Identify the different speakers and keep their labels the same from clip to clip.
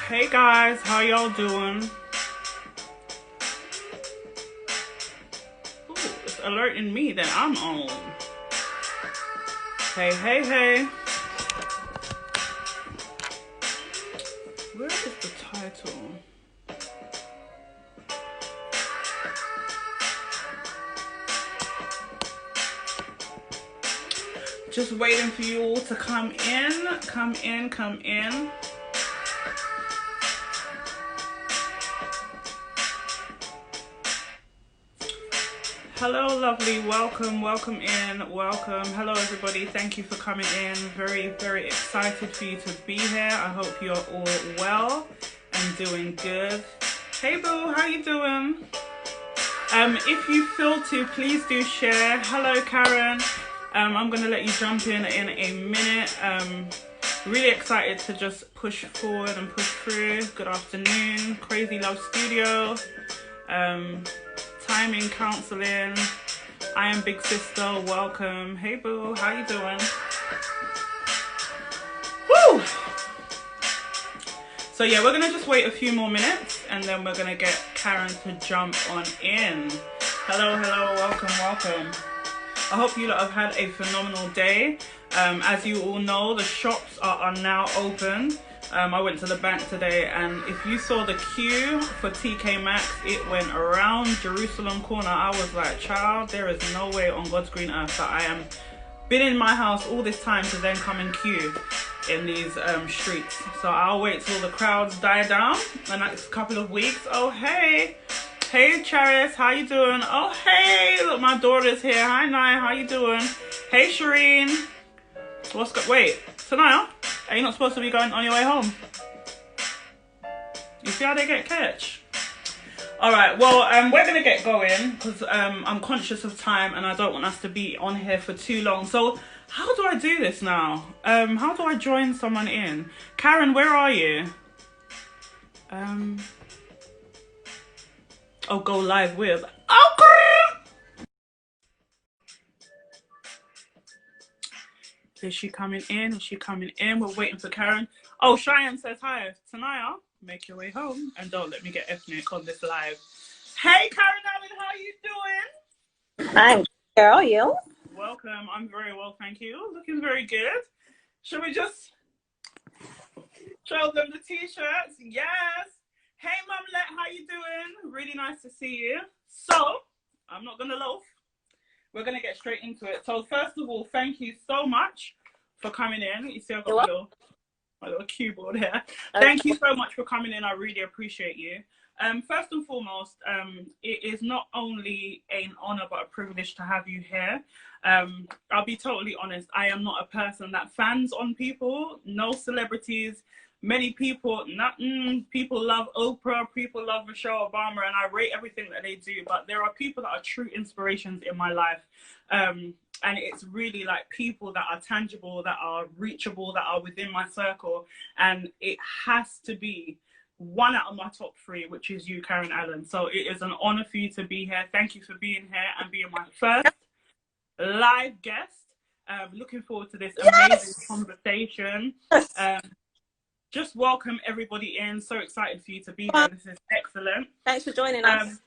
Speaker 1: Hey guys, how y'all doing? Ooh, it's alerting me that I'm on. Hey, hey, hey. Where is the title? Just waiting for you all to come in. Come in, come in. Hello, lovely. Welcome, welcome in. Welcome. Hello, everybody. Thank you for coming in. Very, very excited for you to be here. I hope you're all well and doing good. Hey, boo. How you doing? If you feel to, please do share. Hello, Karen. I'm going to let you jump in a minute. Really excited to just push forward and push through. Good afternoon. Crazy Love Studio. Timing counseling. I am Big Sister. Welcome. Hey boo, how you doing? Woo! So yeah, we're gonna just wait a few more minutes and then we're gonna get Karen to jump on in. Hello, hello, welcome, welcome. I hope you lot have had a phenomenal day. As you all know, the shops are now open. I went to the bank today, and if you saw the queue for TK Maxx, it went around Jerusalem corner. I was like, child, there is no way on God's green earth that I am been in my house all this time to then come and queue in these streets. So I'll wait till the crowds die down the next couple of weeks. Oh, hey. Hey, Charis, how you doing? Oh, hey, look, my daughter's here. Hi, Naya, how you doing? Hey, Shireen. Wait, Sanaya, are you not supposed to be going on your way home? You see how they get catch? Alright, well, we're going to get going because I'm conscious of time and I don't want us to be on here for too long. So, how do I do this now? How do I join someone in? Karen, where are you? Oh, go live with. Oh, is she coming in? Is she coming in? We're waiting for Karen. Oh, Cheyenne says hi. Tanaya, make your way home and don't let me get ethnic on this live. Hey, Karen Allen, how are you doing?
Speaker 2: I'm good. How are you?
Speaker 1: Welcome. I'm very well, thank you. Looking very good. Should we just show them the t-shirts? Yes. Hey, Mumlet, how you doing? Really nice to see you. So, I'm not going to loaf. We're going to get straight into it. So first of all, thank you so much for coming in. You see I've got my little keyboard here. Thank you so much for coming in. I really appreciate you. First and foremost, it is not only an honor but a privilege to have you here. I'll be totally honest. I am not a person that fans on people. No celebrities. Many people, people love Oprah, people love Michelle Obama, and I rate everything that they do. But there are people that are true inspirations in my life. And it's really like people that are tangible, that are reachable, that are within my circle. And it has to be one out of my top three, which is you, Karen Allen. So it is an honor for you to be here. Thank you for being here and being my first live guest. Looking forward to this amazing conversation. Just welcome everybody in. So excited for you to be here. This is excellent.
Speaker 2: Thanks for joining us.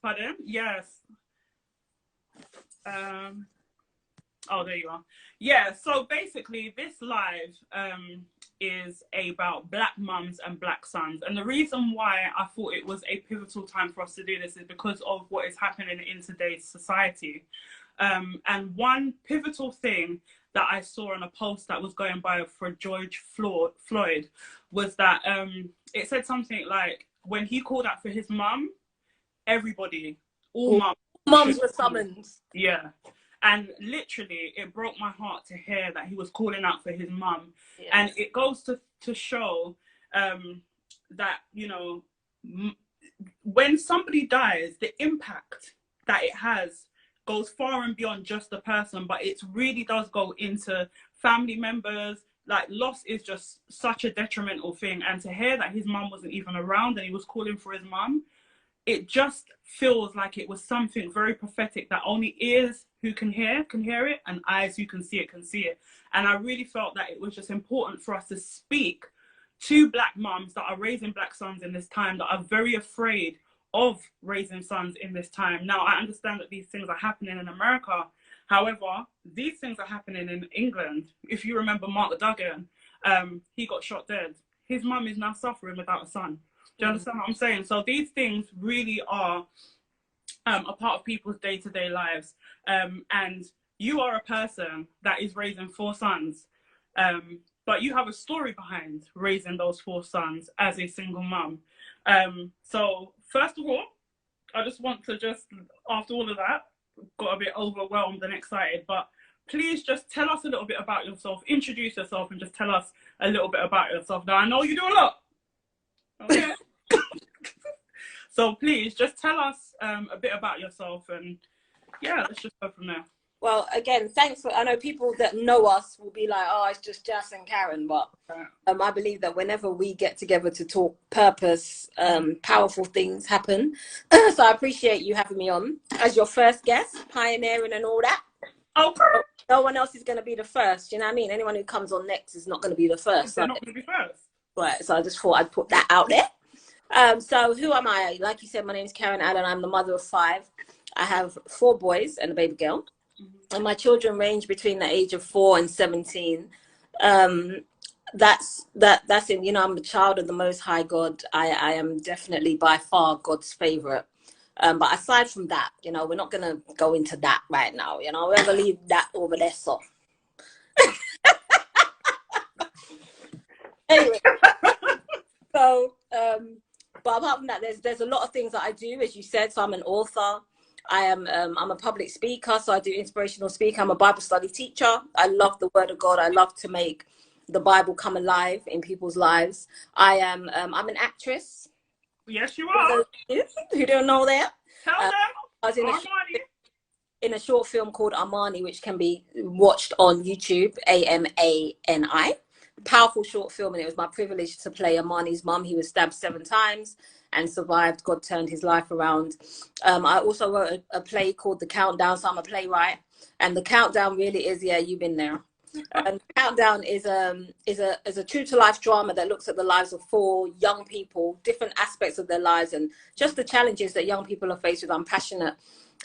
Speaker 1: Pardon? Yes. Oh, there you are. Yeah, so basically this live is about Black mums and Black sons. And the reason why I thought it was a pivotal time for us to do this is because of what is happening in today's society. And one pivotal thing that I saw on a post that was going by for George Floyd was that it said something like, when he called out for his mum, everybody, all
Speaker 2: mums were summoned.
Speaker 1: Yeah. And literally, it broke my heart to hear that he was calling out for his mum. Yes. And it goes to show that, you know, when somebody dies, the impact that it has goes far and beyond just the person, but it really does go into family members. Like, loss is just such a detrimental thing. And to hear that his mum wasn't even around and he was calling for his mum, it just feels like it was something very prophetic that only ears who can hear it, and eyes who can see it can see it. And I really felt that it was just important for us to speak to Black moms that are raising Black sons in this time, that are very afraid of raising sons in this time. Now, I understand that these things are happening in America. However, these things are happening in England. If you remember Mark Duggan, he got shot dead. His mum is now suffering without a son. Do you understand what I'm saying? So these things really are a part of people's day-to-day lives. And you are a person that is raising 4 sons. But you have a story behind raising those 4 sons as a single mum. So first of all, I just want to after all of that, got a bit overwhelmed and excited, but please just tell us a little bit about yourself, introduce yourself, and just tell us a little bit about yourself. Now, I know you do a lot. Okay. So please just tell us a bit about yourself, and yeah, let's just go from there.
Speaker 2: Well, again, thanks I know people that know us will be like, oh, it's just Jess and Karen, but I believe that whenever we get together to talk purpose, powerful things happen. So I appreciate you having me on as your first guest, pioneering and all that.
Speaker 1: Okay.
Speaker 2: No one else is going to be the first, you know what I mean? Anyone who comes on next is not going to be the first.
Speaker 1: They're not going to be first.
Speaker 2: Right, so I just thought I'd put that out there. So who am I? Like you said, my name is Karen Allen. I'm the mother of 5. I have 4 boys and a baby girl. And my children range between the age of 4 and 17. That's in, you know, I'm a child of the Most High God. I am definitely by far God's favorite. But aside from that, you know, we're not going to go into that right now. You know, we're going to leave that over there. So anyway, so but apart from that, there's a lot of things that I do, as you said. So I'm an author. I'm a public speaker, so I do inspirational speaking. I'm a Bible study teacher. I love the Word of God. I love to make the Bible come alive in people's lives. I'm an actress.
Speaker 1: Yes, you are.
Speaker 2: Who don't know that?
Speaker 1: Tell them.
Speaker 2: I was in a short film called Armani, which can be watched on YouTube, AMANI. Powerful short film, and it was my privilege to play Armani's mum. He was stabbed 7 times and survived. God turned his life around. I also wrote a play called The Countdown, so I'm a playwright. And The Countdown really is, yeah, you've been there. The Countdown is a true to life drama that looks at the lives of 4 young people, different aspects of their lives, and just the challenges that young people are faced with. I'm passionate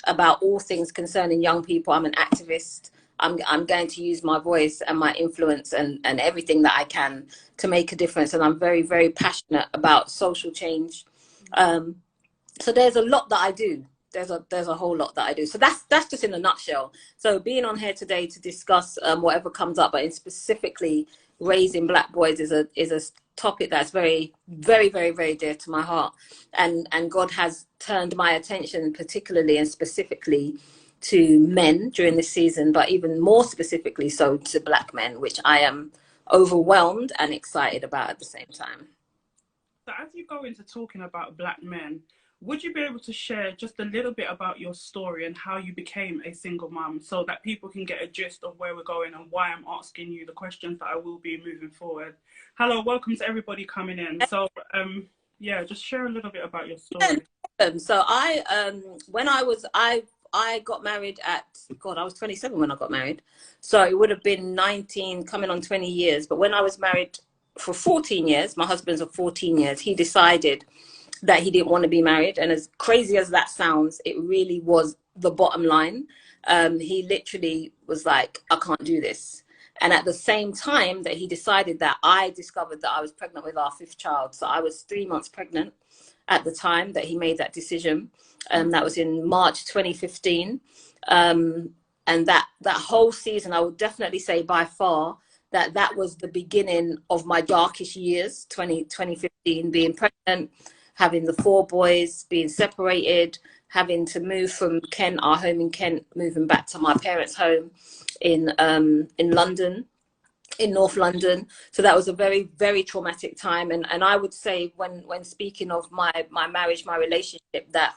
Speaker 2: about all things concerning young people. I'm an activist. I'm going to use my voice and my influence and everything that I can to make a difference. And I'm very, very passionate about social change. So there's a lot that I do. There's a whole lot that I do. So that's just in a nutshell. So being on here today to discuss whatever comes up, but in specifically raising Black boys is a topic that's very, very, very, very dear to my heart. And God has turned my attention particularly and specifically to men during this season, but even more specifically so to Black men, which I am overwhelmed and excited about at the same time.
Speaker 1: So as you go into talking about Black men, would you be able to share just a little bit about your story and how you became a single mum, so that people can get a gist of where we're going and why I'm asking you the questions that I will be moving forward? Hello, welcome to everybody coming in. So yeah, just share a little bit about your story.
Speaker 2: So I got married at, God, I was 27 when I got married. So it would have been 19, coming on 20 years. But when I was married for 14 years, my husband's of 14 years, he decided that he didn't want to be married. And as crazy as that sounds, it really was the bottom line. He literally was like, I can't do this. And at the same time that he decided that, I discovered that I was pregnant with our 5th child. So I was 3 months pregnant at the time that he made that decision. That was in March 2015. And that whole season, I would definitely say by far that was the beginning of my darkest years, 2015, being pregnant, having the 4 boys, being separated, having to move from Kent, our home in Kent, moving back to my parents' home in London, in North London. So that was a very, very traumatic time. And I would say when speaking of my marriage, my relationship, that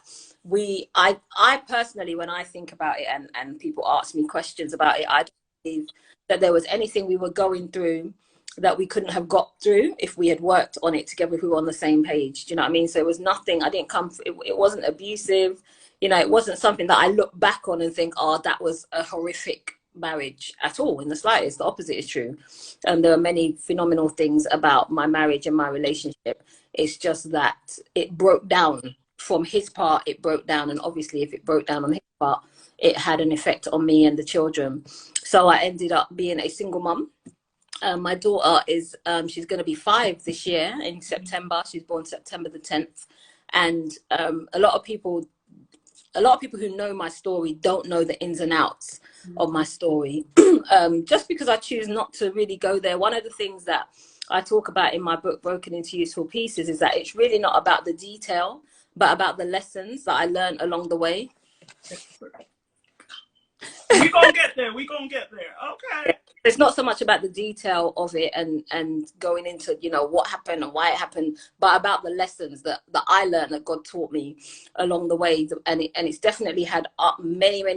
Speaker 2: I personally, when I think about it and people ask me questions about it, I don't believe that there was anything we were going through that we couldn't have got through if we had worked on it together, if we were on the same page. Do you know what I mean? So it was nothing, it wasn't abusive. You know, it wasn't something that I look back on and think, oh, that was a horrific marriage at all in the slightest. The opposite is true. There are many phenomenal things about my marriage and my relationship. It's just that it broke down from his part. It broke down, and obviously if it broke down on his part, it had an effect on me and the children. So I ended up being a single mum. My daughter is she's going to be 5 this year in September. She's born September the 10th. And a lot of people who know my story don't know the ins and outs of my story. Just because I choose not to really go there. One of the things that I talk about in my book, Broken into Useful Pieces, is that it's really not about the detail, but about the lessons that I learned along the way.
Speaker 1: We're going to get there. We're going to get there. Okay.
Speaker 2: It's not so much about the detail of it and going into, you know, what happened and why it happened, but about the lessons that I learned, that God taught me along the way. And it's definitely had many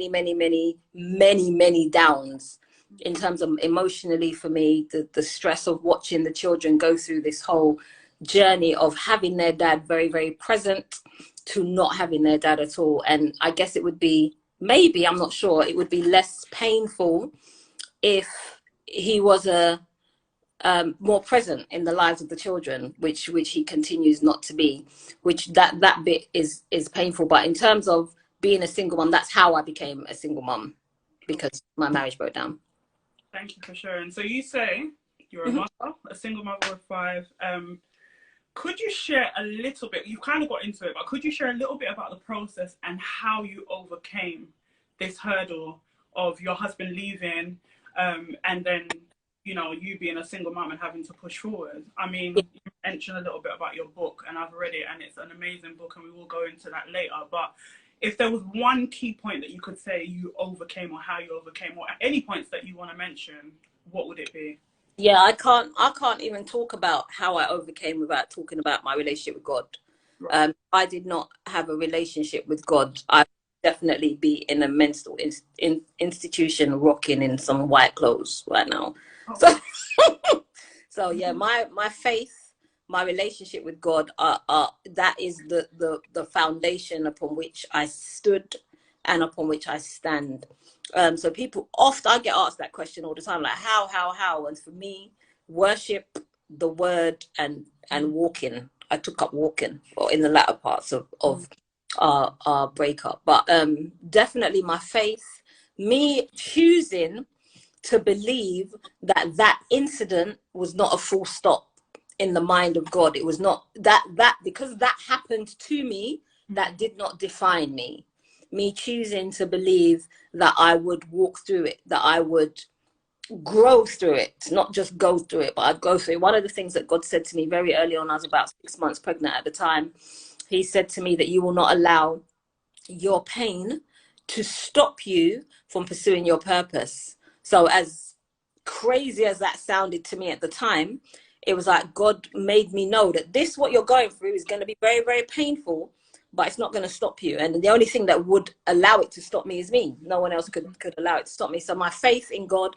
Speaker 2: downs in terms of emotionally for me, the stress of watching the children go through this whole journey of having their dad very, very present to not having their dad at all. And I guess it would be, maybe, I'm not sure, it would be less painful if he was more present in the lives of the children, which he continues not to be, which that bit is painful. But in terms of being a single mom, that's how I became a single mom, because my marriage broke down.
Speaker 1: Thank you for sharing. So you say you're a mother, a single mother of 5. Could you share a little bit, you kind of got into it, but could you share a little bit about the process and how you overcame this hurdle of your husband leaving, and then, you know, you being a single mom and having to push forward? I mean, you mentioned a little bit about your book, and I've read it, and it's an amazing book, and we will go into that later. But if there was one key point that you could say you overcame, or how you overcame, or any points that you want to mention, what would it be?
Speaker 2: Yeah, I can't even talk about how I overcame without talking about my relationship with God. Right. I did not have a relationship with God, I definitely be in a mental institution rocking in some white clothes right now. Oh. So yeah, my faith, my relationship with God, that is the foundation upon which I stood and upon which I stand. So people often, I get asked that question all the time, like how, and for me, worship, the word, and walking. I took up walking, or in the latter parts of our breakup. But definitely my faith, me choosing to believe that incident was not a full stop in the mind of God. It was not that because that happened to me, that did not define me. Me choosing to believe that I would walk through it, that I would grow through it, not just go through it, but I'd go through it. One of the things that God said to me very early on, I was about 6 months pregnant at the time. He said to me that you will not allow your pain to stop you from pursuing your purpose. So as crazy as that sounded to me at the time, it was like God made me know that this, what you're going through, is going to be very, very painful, but it's not going to stop you. And the only thing that would allow it to stop me is me. No one else could allow it to stop me. So my faith in God,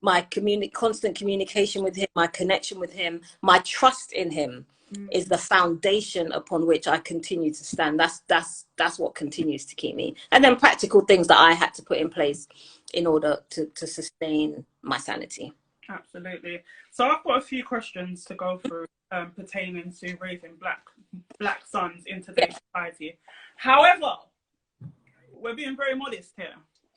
Speaker 2: my constant communication with him, my connection with him, my trust in him is the foundation upon which I continue to stand. That's what continues to keep me. And then practical things that I had to put in place in order to sustain my sanity.
Speaker 1: Absolutely. So I've got a few questions to go through pertaining to raising black sons in today's society. However, we're being very modest here.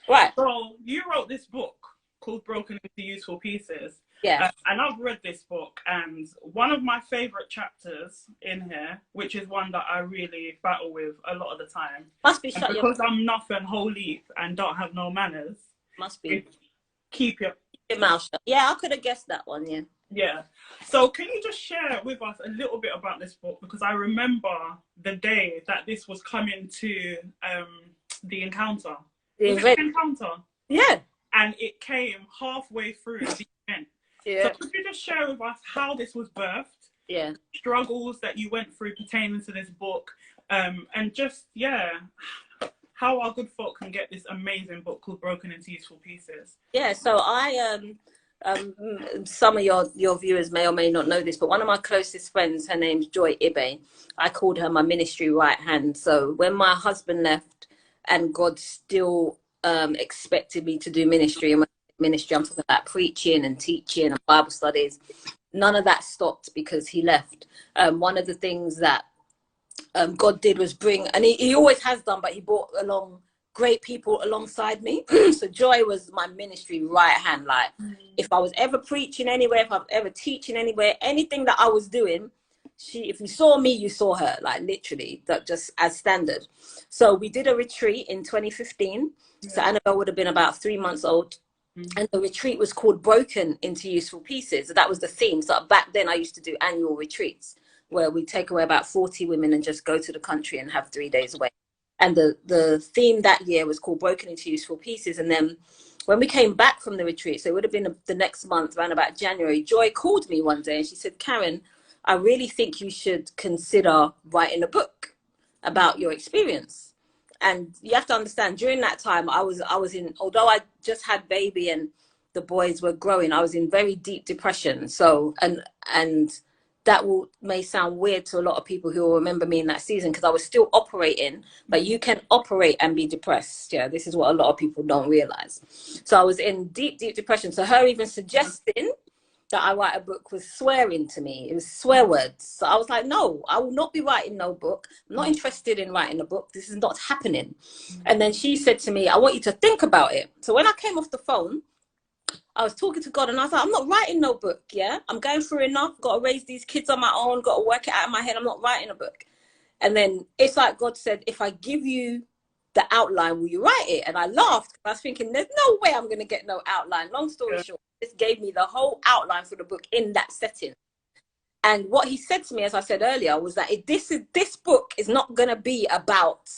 Speaker 2: Right.
Speaker 1: So you wrote this book called Broken into Useful Pieces.
Speaker 2: Yeah.
Speaker 1: And I've read this book, and one of my favorite chapters in here, which is one that I really battle with a lot of the time,
Speaker 2: must be
Speaker 1: because I'm nothing holy and don't have no manners.
Speaker 2: Must be
Speaker 1: keep your
Speaker 2: mouth shut. Yeah, I could have guessed that one.
Speaker 1: Yeah. So can you just share with us a little bit about this book? Because I remember the day that this was coming to the encounter. Was it the encounter?
Speaker 2: Yeah.
Speaker 1: And it came halfway through the event. Yeah. So could you just share with us how this was birthed?
Speaker 2: Yeah.
Speaker 1: Struggles that you went through pertaining to this book, and just how our good folk can get this amazing book called Broken into Useful Pieces.
Speaker 2: Yeah. So I some of your viewers may or may not know this, but one of my closest friends, her name's Joy Ibe. I called her my ministry right hand. So when my husband left, and God still expected me to do ministry, and ministry. I'm talking about preaching and teaching and Bible studies. None of that stopped because he left. One of the things that God did was bring, and he always has done, but he brought along great people alongside me. So Joy was my ministry right hand. Like, if I was ever preaching anywhere, if I was ever teaching anywhere, anything that I was doing, if you saw me, you saw her, like literally, that just as standard. So we did a retreat in 2015. So Annabelle would have been about 3 months old. And the retreat was called Broken into Useful Pieces. That was the theme. So back then I used to do annual retreats where we take away about 40 women and just go to the country and have 3 days away. And the theme that year was called Broken into Useful Pieces. And then when we came back from the retreat, so it would have been the next month, around about January, Joy called me one day and she said, Karen, I really think you should consider writing a book about your experience. And you have to understand, during that time, I was in, although I just had baby and the boys were growing, I was in very deep depression. So, and that may sound weird to a lot of people who will remember me in that season, because I was still operating, but you can operate and be depressed. Yeah, this is what a lot of people don't realize. So I was in deep, deep depression. So her even suggesting that I write a book was swearing to me. It was swear words. So I was like, no, I will not be writing no book. I'm not interested in writing a book. This is not happening. And then she said to me, I want you to think about it. So when I came off the phone, I was talking to God and I was like, I'm not writing no book, yeah? I'm going through enough, got to raise these kids on my own, got to work it out in my head. I'm not writing a book. And then it's like God said, if I give you the outline, will you write it? And I laughed. I was thinking, there's no way I'm going to get no outline. Long story short, this gave me the whole outline for the book in that setting. And what he said to me, as I said earlier, was that this book is not going to be about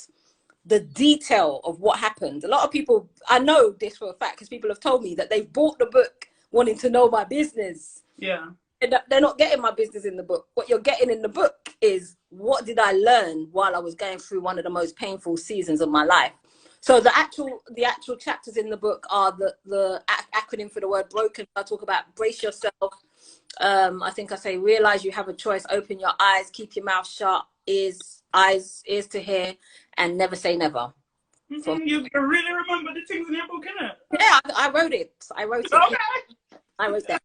Speaker 2: the detail of what happened. A lot of people, I know this for a fact, because people have told me that they've bought the book wanting to know my business.
Speaker 1: Yeah.
Speaker 2: And they're not getting my business in the book. What you're getting in the book is, what did I learn while I was going through one of the most painful seasons of my life? So the actual chapters in the book are the acronym for the word broken. I talk about brace yourself. I think I say, realize you have a choice, open your eyes, keep your mouth shut, ears to hear, and never say never.
Speaker 1: You really remember the things in your book, innit?
Speaker 2: Yeah, I wrote it. I wrote it.
Speaker 1: Okay.
Speaker 2: I wrote that.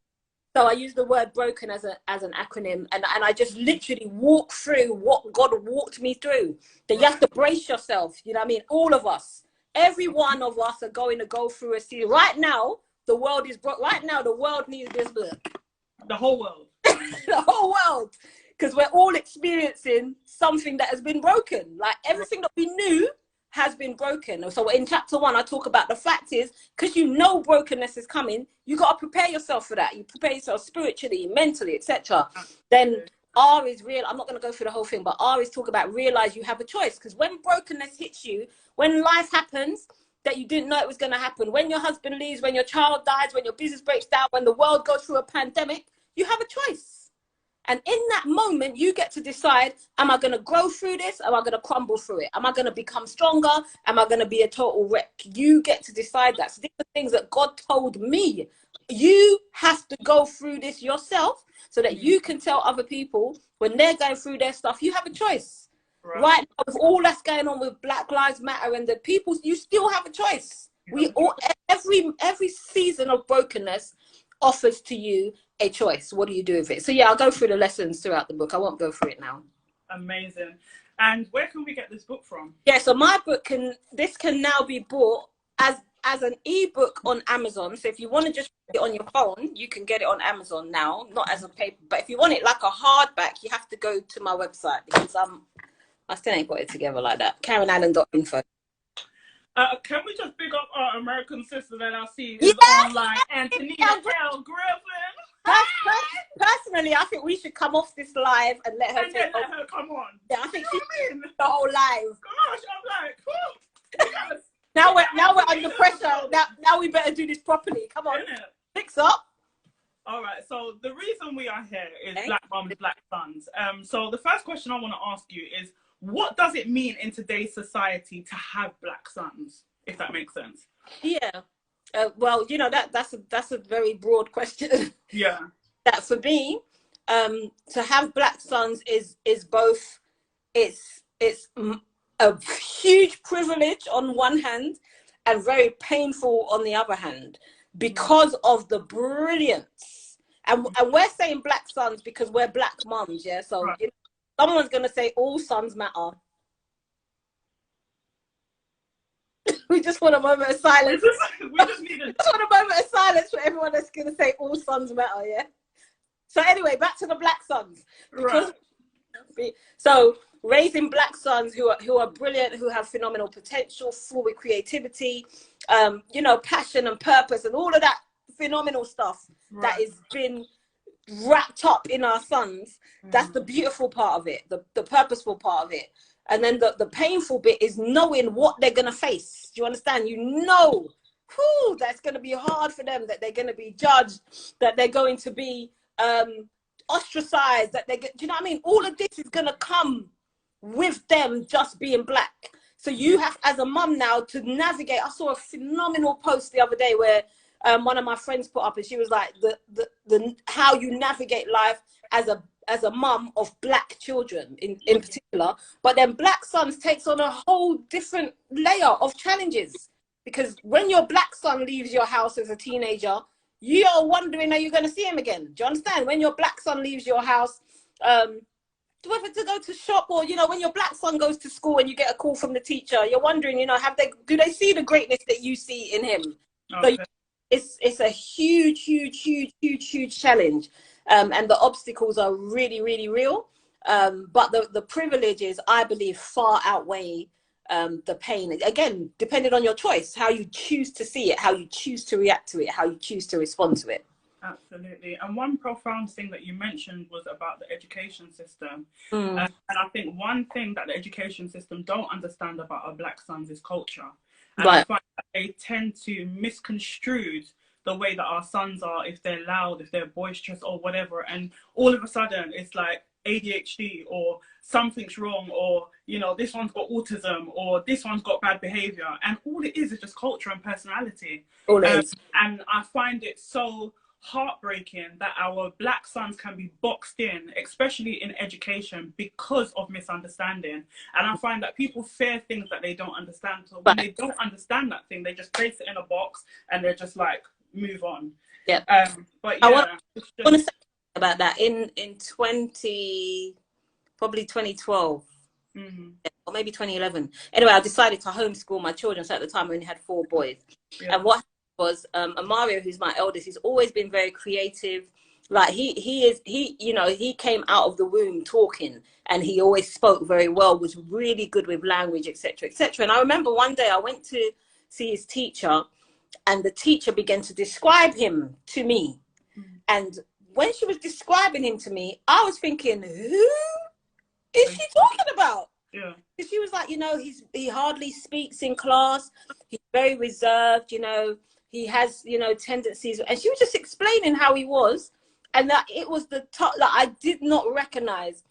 Speaker 2: So I use the word broken as an acronym, and I just literally walk through what God walked me through. That you have to brace yourself. You know what I mean? All of us, every one of us are going to go through a season. Right now, the world is broke. Right now, the world needs this book.
Speaker 1: The whole world.
Speaker 2: The whole world. Because we're all experiencing something that has been broken. Like everything that we knew has been broken. So in chapter 1, I talk about the fact is, because you know brokenness is coming, you got to prepare yourself for that. You prepare yourself spiritually, mentally, etc. Then R is real. I'm not going to go through the whole thing, but R is talk about realize you have a choice. Because when brokenness hits you, when life happens that you didn't know it was going to happen, when your husband leaves, when your child dies, when your business breaks down, when the world goes through a pandemic, you have a choice. And in that moment, you get to decide, am I going to grow through this? Am I going to crumble through it? Am I going to become stronger? Am I going to be a total wreck? You get to decide that. So these are things that God told me. You have to go through this yourself so that you can tell other people when they're going through their stuff, you have a choice. Right now, with all that's going on with Black Lives Matter and the people, you still have a choice. We all, every season of brokenness offers to you a choice. What do you do with it? So yeah, I'll go through the lessons throughout the book. I won't go through it now.
Speaker 1: Amazing. And where can we get this book from? Yeah,
Speaker 2: so my book can now be bought as an ebook on Amazon. So if you want to just put it on your phone, you can get it on Amazon now, not as a paper. But if you want it like a hardback, you have to go to my website, because I still ain't got it together like that. KarenAllen.info.
Speaker 1: Can we just pick up our American sister that I see is online, Antonina L. Griffin?
Speaker 2: Personally, I think we should come off this live and let her
Speaker 1: come on.
Speaker 2: Yeah, I think she's the whole live.
Speaker 1: Gosh, I'm like, yes.
Speaker 2: now we're under pressure. Now we better do this properly. Come on, fix up.
Speaker 1: All right. So the reason we are here is Black Mums, Black Sons. So the first question I want to ask you is, what does it mean in today's society to have Black sons, if that makes sense?
Speaker 2: Yeah. Well, you know, that's a very broad question.
Speaker 1: Yeah.
Speaker 2: That for me, to have Black sons is both, it's a huge privilege on one hand and very painful on the other hand. because of the brilliance. And we're saying black sons because we're black mums, yeah? So
Speaker 1: Right.
Speaker 2: you know, someone's going to say all sons matter. We just want a moment of silence.
Speaker 1: We just need
Speaker 2: just want a moment of silence for everyone that's going to say all sons matter, yeah? So anyway, back to the black sons. Because, right. So raising black sons who are brilliant, who have phenomenal potential, full with creativity, you know, passion and purpose and all of that phenomenal stuff that has been wrapped up in our sons. That's the beautiful part of it, the purposeful part of it. And then the painful bit is knowing what they're going to face. Do you understand? You know, whew, that's going to be hard for them, that they're going to be judged, that they're going to be ostracized, that do you know what I mean? All of this is going to come with them just being black. So you have, as a mum now, to navigate. I saw a phenomenal post the other day where one of my friends put up, and she was like, the how you navigate life as a mum of black children in particular. But then black sons takes on a whole different layer of challenges, because when your black son leaves your house as a teenager, you're wondering, are you going to see him again? Do you understand? When your black son leaves your house, whether to go to shop, or, you know, when your black son goes to school and you get a call from the teacher, you're wondering, you know, do they see the greatness that you see in him? Okay. So it's a huge challenge, and the obstacles are really, really real. But the privileges, I believe, far outweigh the pain. Again, depending on your choice, how you choose to see it, how you choose to react to it, how you choose to respond to it.
Speaker 1: Absolutely. And one profound thing that you mentioned was about the education system. And I think one thing that the education system don't understand about our black sons is culture. And I find that they tend to misconstrue the way that our sons are, if they're loud, if they're boisterous or whatever. And all of a sudden it's like ADHD, or something's wrong, or, you know, this one's got autism, or this one's got bad behavior. And all it is just culture and personality. And I find it so heartbreaking that our black sons can be boxed in, especially in education, because of misunderstanding. And I find that people fear things that they don't understand. So when they don't understand that thing, they just place it in a box and they're just like, move on.
Speaker 2: Yeah.
Speaker 1: But yeah,
Speaker 2: I want to say about that in probably 2012. Or maybe 2011. Anyway, I decided to homeschool my children. So at the time I only had 4 boys. And what was Amario, who's my eldest, he's always been very creative. Like he came out of the womb talking, and he always spoke very well, was really good with language, etc., etc. And I remember one day I went to see his teacher, and the teacher began to describe him to me. And when she was describing him to me, I was thinking, who is she talking about? Yeah. Because she was like, you know, he hardly speaks in class. He's very reserved, you know. He has, you know, tendencies. And she was just explaining how he was. And that it was the top, like, I did not recognize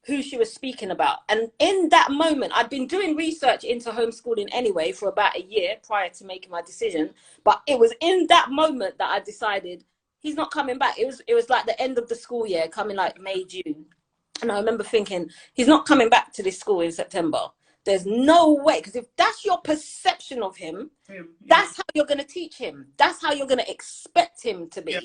Speaker 2: who she was speaking about. And in that moment, I'd been doing research into homeschooling anyway for about a year prior to making my decision. But it was in that moment that I decided he's not coming back. It was like the end of the school year, coming like May, June. And I remember thinking, he's not coming back to this school in September. There's no way, because if that's your perception of him, that's how you're going to teach him. That's how you're going to expect him to be.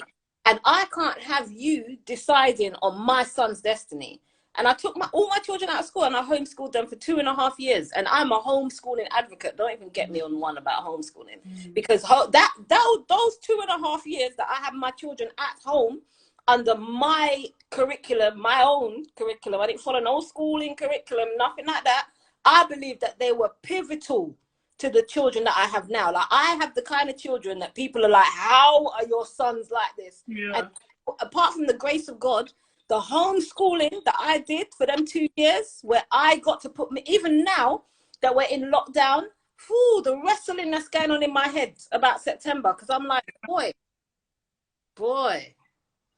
Speaker 2: And I can't have you deciding on my son's destiny. And I took all my children out of school and I homeschooled them for 2.5 years. And I'm a homeschooling advocate. Don't even get me on one about homeschooling. Because those 2.5 years that I have my children at home under my curriculum, my own curriculum, I didn't follow no schooling curriculum, nothing like that. I believe that they were pivotal to the children that I have now. Like, I have the kind of children that people are like, how are your sons like this? And apart from the grace of God, the homeschooling that I did for them 2 years, where I got to put me, even now that we're in lockdown, the wrestling that's going on in my head about September, because I'm like, boy,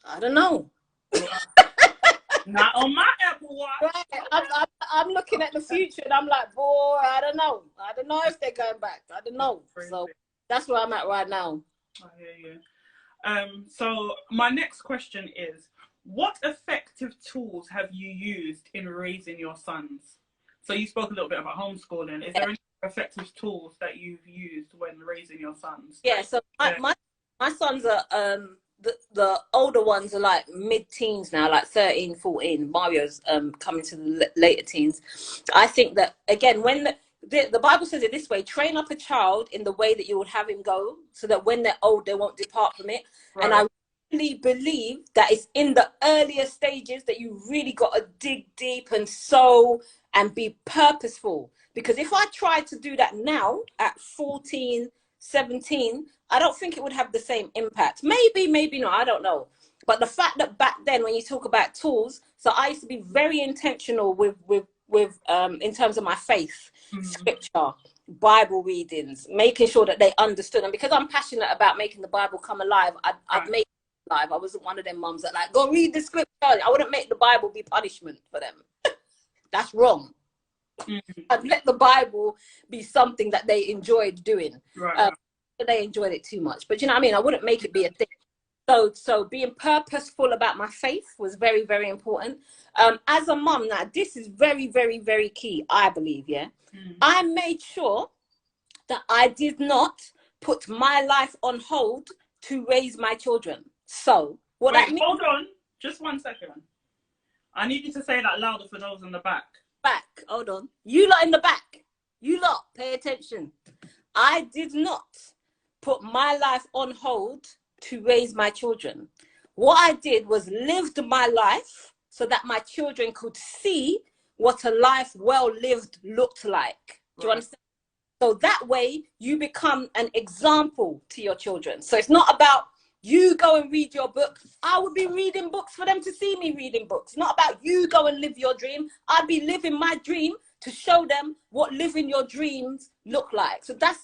Speaker 2: I don't know.
Speaker 1: Not on my Apple Watch.
Speaker 2: Right. I'm looking at the future and I'm like, boy, I don't know. I don't know if they're going back. I don't know. So that's where I'm at right now.
Speaker 1: I hear you. So my next question is, what effective tools have you used in raising your sons? So you spoke a little bit about homeschooling. Is there any effective tools that you've used when raising your sons?
Speaker 2: Yeah, so my my sons are the older ones are like mid-teens now, like 13, 14. Mario's coming to the later teens. I think that again, when the Bible says it this way: train up a child in the way that you would have him go, so that when they're old, they won't depart from it. Right. And I really believe that it's in the earlier stages that you really got to dig deep and sow and be purposeful. Because if I tried to do that now at 14, 17, I don't think it would have the same impact. Maybe not, I don't know. But the fact that back then, when you talk about tools, so I used to be very intentional with in terms of my faith, scripture, Bible readings, making sure that they understood. And because I'm passionate about making the Bible come alive, I'd make it alive. I wasn't one of them mums that like, go read the scripture. I wouldn't make the Bible be punishment for them. That's wrong. I'd let the Bible be something that they enjoyed doing. They enjoyed it too much, but you know what I mean? I wouldn't make it be a thing. So being purposeful about my faith was very, very important. As a mum, now this is very, very, very key, I believe. I made sure that I did not put my life on hold to raise my children. So what that means,
Speaker 1: hold on just 1 second. I need you to say that louder for those in the back.
Speaker 2: Hold on, you lot in the back, you lot pay attention. I did not put my life on hold to raise my children. What I did was lived my life so that my children could see what a life well lived looked like. Do you understand? So that way you become an example to your children. So it's not about you go and read your book. I would be reading books for them to see me reading books. Not about you go and live your dream. I'd be living my dream to show them what living your dreams look like. So that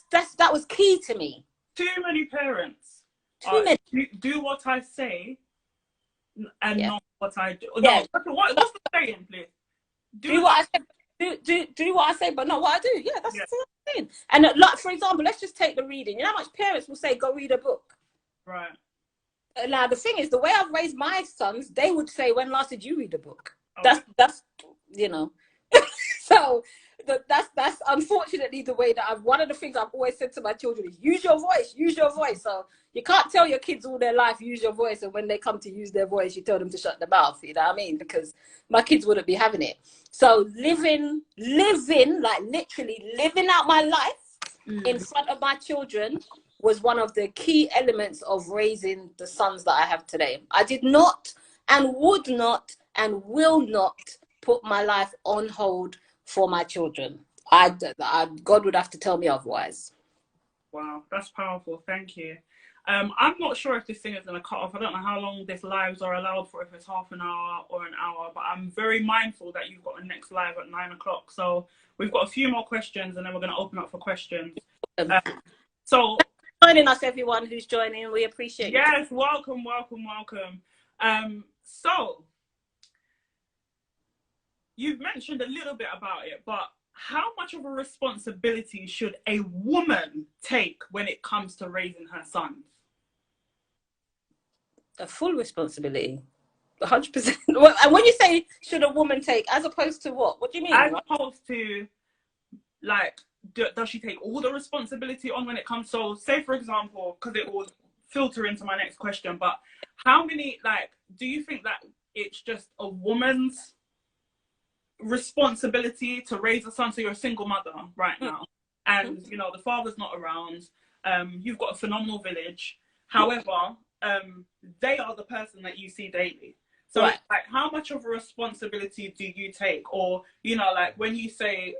Speaker 2: was key to me.
Speaker 1: Too many parents do what I say and not what I do. No, what's the saying, please?
Speaker 2: Do what I say. Do what I say, but not what I do. Yeah, that's the thing. And like, for example, let's just take the reading. You know how much parents will say, go read a book? Right. Now, the thing is, the way I've raised my sons, they would say, when last did you read a book? Oh. That's you know. So that's unfortunately the way that one of the things I've always said to my children is use your voice. So you can't tell your kids all their life, use your voice. And when they come to use their voice, you tell them to shut their mouth. You know what I mean? Because my kids wouldn't be having it. So living, like literally living out my life in front of my children was one of the key elements of raising the sons that I have today. I did not and would not and will not put my life on hold for my children. God would have to tell me otherwise.
Speaker 1: Wow, that's powerful. Thank you. I'm not sure if this thing is going to cut off. I don't know how long this lives are allowed for, if it's half an hour or an hour, but I'm very mindful that you've got a next live at 9 o'clock. So we've got a few more questions and then we're going to open up for questions. So
Speaker 2: joining us, everyone who's joining, we appreciate it.
Speaker 1: Yes, welcome. So you've mentioned a little bit about it, but how much of a responsibility should a woman take when it comes to raising her sons?
Speaker 2: A full responsibility, 100%. And when you say should a woman take, as opposed to what? What do you mean?
Speaker 1: As opposed to, like, does she take all the responsibility on when it comes? So, say for example, because it will filter into my next question, but how many, like, do you think that it's just a woman's responsibility to raise a son? So you're a single mother right now, and you know the father's not around. You've got a phenomenal village. However, they are the person that you see daily. So like, how much of a responsibility do you take? Or, you know, like when you say,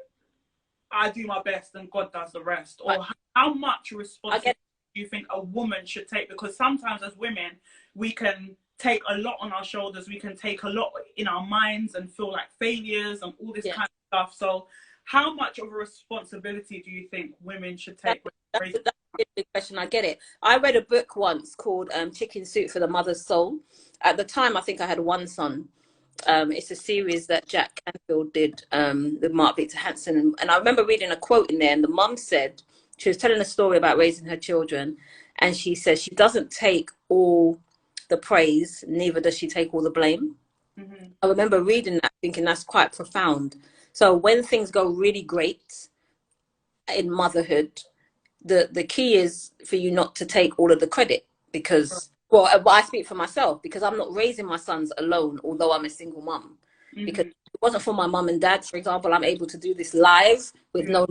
Speaker 1: I do my best and God does the rest, or how much responsibility do you think a woman should take? Because sometimes as women, we can take a lot on our shoulders. We can take a lot in our minds and feel like failures and all this kind of stuff. So how much of a responsibility do you think women should take?
Speaker 2: That's a big question. I get it. I read a book once called Chicken Soup for the Mother's Soul. At the time, I think I had one son. It's a series that Jack Canfield did with Mark Victor Hansen. And I remember reading a quote in there, and the mum said, she was telling a story about raising her children, and she says she doesn't take all the praise, neither does she take all the blame. I remember reading that, thinking that's quite profound. So when things go really great in motherhood, the key is for you not to take all of the credit, because, well, I speak for myself, because I'm not raising my sons alone, although I'm a single mum. Because if it wasn't for my mum and dad, for example, I'm able to do this live with no,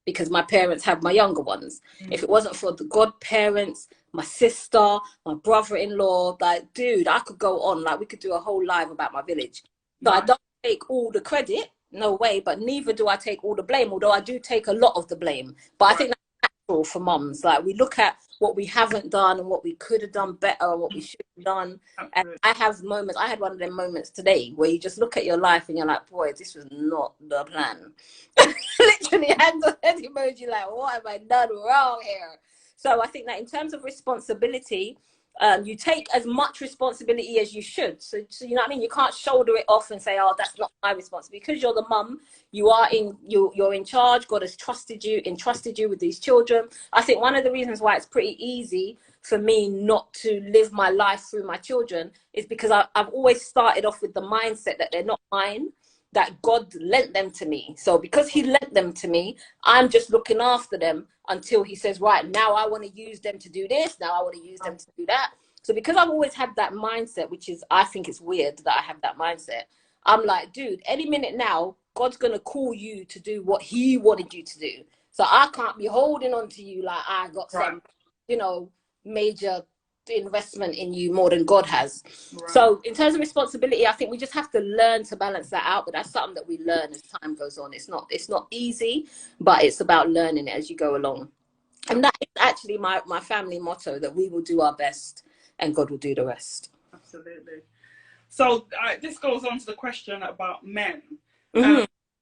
Speaker 2: because my parents have my younger ones. If it wasn't for the godparents, my sister, my brother-in-law, like, dude, I could go on, like, we could do a whole live about my village. So I don't take all the credit, no way, but neither do I take all the blame, although I do take a lot of the blame. But I think that's natural for mums. Like, we look at what we haven't done and what we could have done better and what we should have done. And I have moments, I had one of them moments today where you just look at your life and you're like, boy, this was not the plan. Literally hands on head emoji, like, what have I done wrong here? So I think that in terms of responsibility, you take as much responsibility as you should. So you know what I mean? You can't shoulder it off and say, oh, that's not my responsibility. Because you're the mum, you're in charge. God has entrusted you with these children. I think one of the reasons why it's pretty easy for me not to live my life through my children is because I've always started off with the mindset that they're not mine, that God lent them to me. So because he lent them to me, I'm just looking after them until he says, right, now I want to use them to do this. Now I want to use them to do that. So because I've always had that mindset, which is, I think it's weird that I have that mindset. I'm like, dude, any minute now, God's going to call you to do what he wanted you to do. So I can't be holding on to you like I got some, you know, major investment in you more than God has. So in terms of responsibility, I think we just have to learn to balance that out, but that's something that we learn as time goes on. It's not easy, but it's about learning it as you go along. And that is actually my family motto, that we will do our best and God will do the rest.
Speaker 1: Absolutely. So this goes on to the question about men.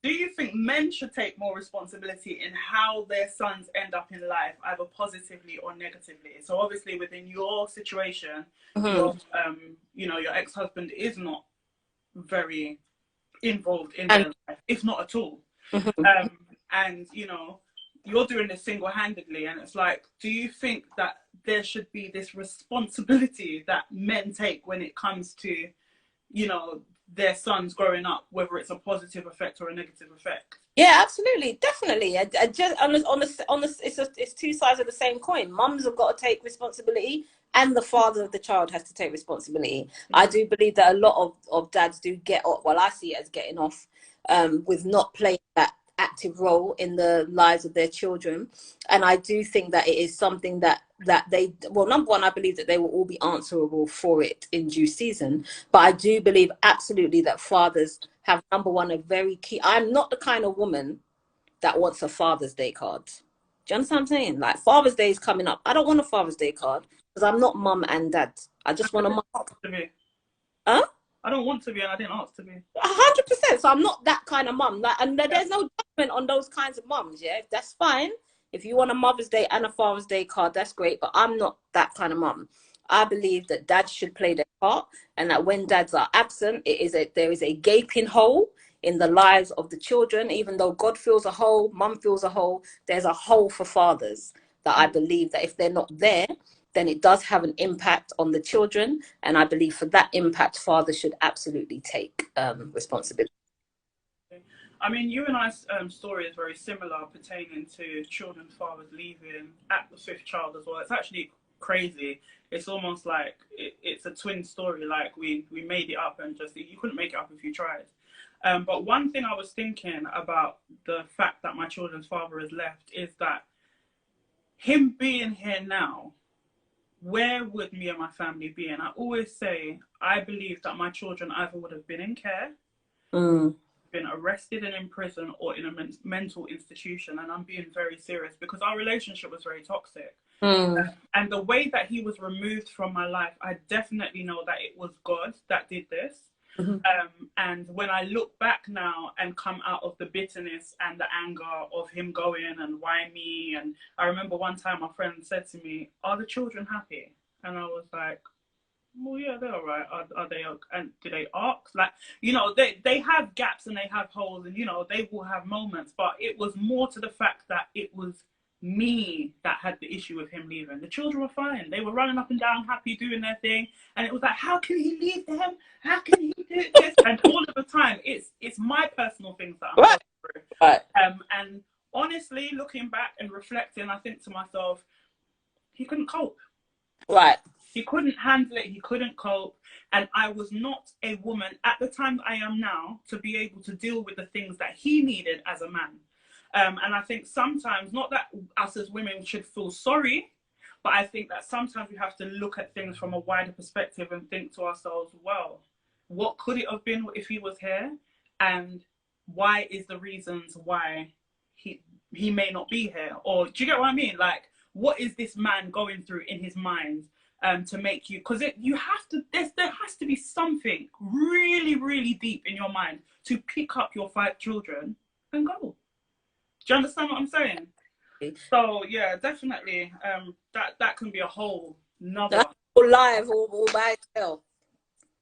Speaker 1: Do you think men should take more responsibility in how their sons end up in life, either positively or negatively? So obviously within your situation, your ex-husband is not very involved in their life, if not at all. And, you know, you're doing this single-handedly, and it's like, do you think that there should be this responsibility that men take when it comes to, you know, their sons growing up, whether it's a positive effect or a negative effect?
Speaker 2: Yeah, absolutely, definitely. I just it's two sides of the same coin. Mums have got to take responsibility, and the father of the child has to take responsibility. I do believe that a lot of dads do get off. Well, I see it as getting off with not playing that active role in the lives of their children. And I do think that it is something that they, well, number one, I believe that they will all be answerable for it in due season. But I do believe absolutely that fathers have, number one, a very key. I'm not the kind of woman that wants a Father's Day card. Do you understand what I'm saying? Like, Father's Day is coming up. I don't want a Father's Day card because I'm not mum and dad. I just want a mum. Huh?
Speaker 1: I don't want to be, and I didn't ask to be.
Speaker 2: 100%. So I'm not that kind of mum. Like, and there's no judgment on those kinds of mums. Yeah, that's fine. If you want a Mother's Day and a Father's Day card, that's great. But I'm not that kind of mum. I believe that dads should play their part, and that when dads are absent, there is a gaping hole in the lives of the children. Even though God feels a hole, mum feels a hole, there's a hole for fathers. That I believe that if they're not there, then it does have an impact on the children. And I believe for that impact, fathers should absolutely take responsibility.
Speaker 1: I mean, you and I's story is very similar pertaining to children's fathers leaving at the fifth child as well. It's actually crazy. It's almost like it's a twin story. Like we made it up, and just, you couldn't make it up if you tried. But one thing I was thinking about the fact that my children's father has left is that him being here now, where would me and my family be? And I always say, I believe that my children either would have been in care, been arrested and in prison, or in a mental institution. And I'm being very serious, because our relationship was very toxic. And the way that he was removed from my life, I definitely know that it was God that did this. And when I look back now and come out of the bitterness and the anger of him going and why me, and I remember one time my friend said to me, "Are the children happy?" And I was like, well, yeah, they're all right. Are they? And do they ask? Like, you know, they have gaps and they have holes, and, you know, they will have moments. But it was more to the fact that it was me that had the issue with him leaving. The children were fine. They were running up and down, happy, doing their thing. And it was like, how can he leave them? How can he do this? And all of the time, it's my personal things that I'm going through. And honestly, looking back and reflecting, I think to myself, he couldn't cope.
Speaker 2: Right.
Speaker 1: He couldn't handle it. He couldn't cope. And I was not a woman at the time I am now to be able to deal with the things that he needed as a man. And I think sometimes, not that us as women should feel sorry, but I think that sometimes we have to look at things from a wider perspective and think to ourselves, well, what could it have been if he was here? And why is the reasons why he may not be here? Or do you get what I mean? Like, what is this man going through in his mind to make you, because you have to, there has to be something really, really deep in your mind to pick up your 5 children and go. Do you understand what I'm saying? So yeah, definitely that can be a whole nother.
Speaker 2: That's all live all by itself.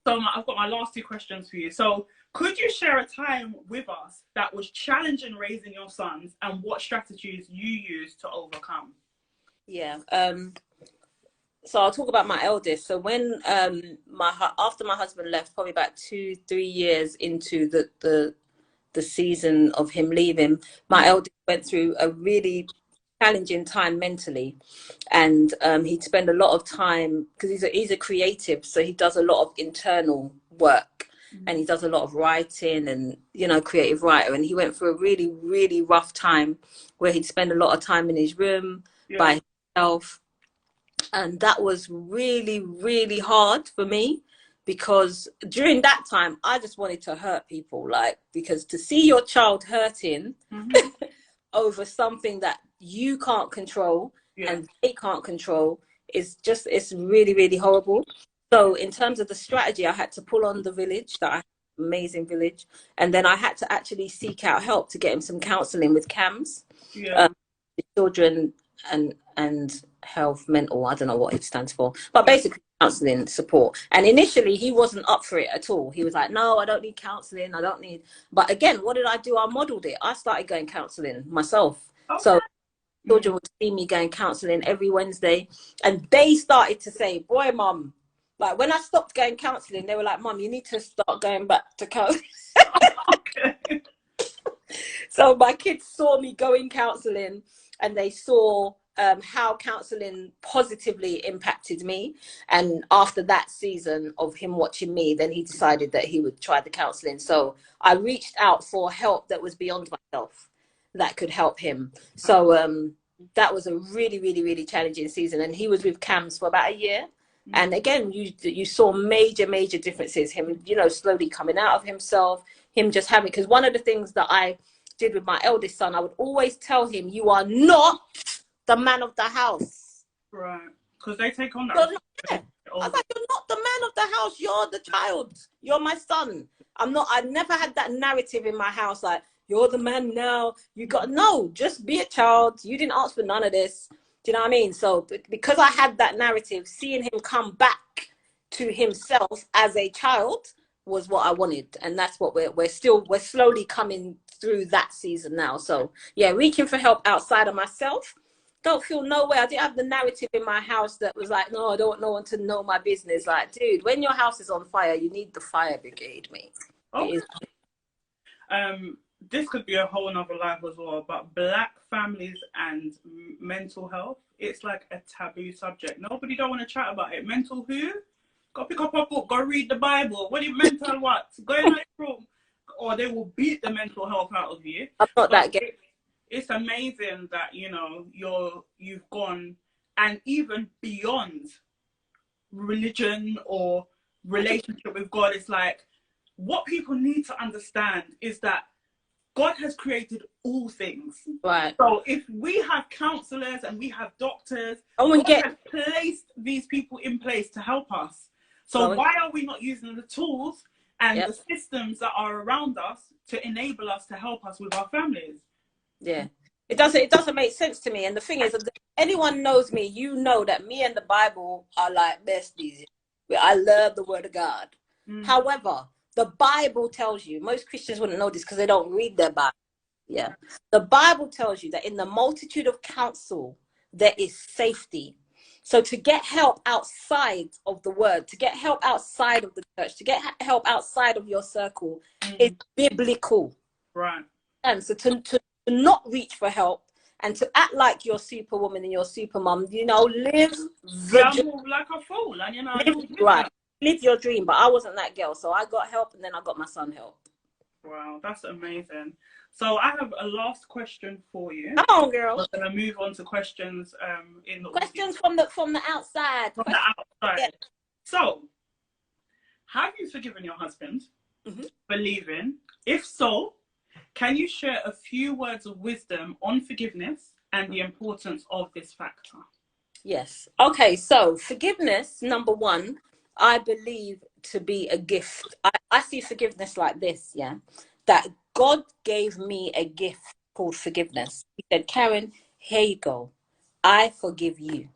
Speaker 1: So I've got my last 2 questions for you. So could you share a time with us that was challenging raising your sons and what strategies you used to overcome?
Speaker 2: Yeah. So I'll talk about my eldest. So when after my husband left, probably about 2-3 years into the season of him leaving, my eldest went through a really challenging time mentally, and he'd spend a lot of time, because he's a creative, so he does a lot of internal work, and he does a lot of writing and, you know, creative writer, and he went through a really, really rough time where he'd spend a lot of time in his room by himself. And that was really, really hard for me, because during that time, I just wanted to hurt people, like, because to see your child hurting over something that you can't control and they can't control is just, it's really, really horrible. So in terms of the strategy, I had to pull on the village, that amazing village. And then I had to actually seek out help to get him some counseling with CAMS, children and health, mental, I don't know what it stands for, but basically counseling support. And initially he wasn't up for it at all. He was like, no, I don't need counseling, I don't need. But again, what did I do? I modeled it. I started going counseling myself. So children would see me going counseling every Wednesday, and they started to say, boy, mum, like when I stopped going counseling, they were like, mum, you need to start going back to counseling. So my kids saw me going counseling, and they saw how counseling positively impacted me. And after that season of him watching me, then he decided that he would try the counseling. So I reached out for help that was beyond myself, that could help him. So that was a really, really, really challenging season. And he was with CAMS for about a year. And again, you saw major, major differences. Him, you know, slowly coming out of himself, him just having, because one of the things that I did with my eldest son, I would always tell him, you are not the man of the house.
Speaker 1: Right. Because they take on that.
Speaker 2: I was like, you're not the man of the house, you're the child. You're my son. I never had that narrative in my house, like, you're the man now. You got, no, just be a child. You didn't ask for none of this. Do you know what I mean? So because I had that narrative, seeing him come back to himself as a child was what I wanted. And that's what we're slowly coming through that season now. So yeah, reaching for help outside of myself. Don't feel no way. I didn't have the narrative in my house that was like, no, I don't want no one to know my business. Like, dude, when your house is on fire, you need the fire brigade, mate.
Speaker 1: Okay. This could be a whole nother life as well, but Black families and mental health, it's like a taboo subject. Nobody don't want to chat about it. Mental who? Go pick up a book, go read the Bible. What do you mental what? Go in that room, or they will beat the mental health out of you.
Speaker 2: I'm not that gay.
Speaker 1: It's amazing that, you know, you've gone, and even beyond religion or relationship with God, it's like, what people need to understand is that God has created all things.
Speaker 2: Right.
Speaker 1: So if we have counselors and we have doctors,
Speaker 2: God
Speaker 1: has placed these people in place to help us. So why are we not using the tools and the systems that are around us to enable us to help us with our families?
Speaker 2: Yeah. It doesn't make sense to me. And the thing is, if anyone knows me, you know that me and the Bible are like besties. I love the word of God. However, the Bible tells you, most Christians wouldn't know this because they don't read their Bible. Yeah. The Bible tells you that in the multitude of counsel, there is safety. So to get help outside of the word, to get help outside of the church, to get help outside of your circle is biblical.
Speaker 1: Right.
Speaker 2: And so to not reach for help and to act like you're superwoman and you're supermom, you know, live
Speaker 1: Yeah,
Speaker 2: the
Speaker 1: move like a fool, and you know,
Speaker 2: live right, live your dream. But I wasn't that girl, so I got help, and then I got my son help.
Speaker 1: Wow, that's amazing. So I have a last question for you.
Speaker 2: Come on, girl.
Speaker 1: We're gonna move on to questions in the
Speaker 2: Questions
Speaker 1: audience.
Speaker 2: from the outside.
Speaker 1: From the outside. Yeah. So, have you forgiven your husband for leaving? If so, can you share a few words of wisdom on forgiveness and the importance of this factor?
Speaker 2: Yes. Okay, so forgiveness, number one, I believe to be a gift. I see forgiveness like this, yeah, that God gave me a gift called forgiveness. He said, Karen, here you go. I forgive you.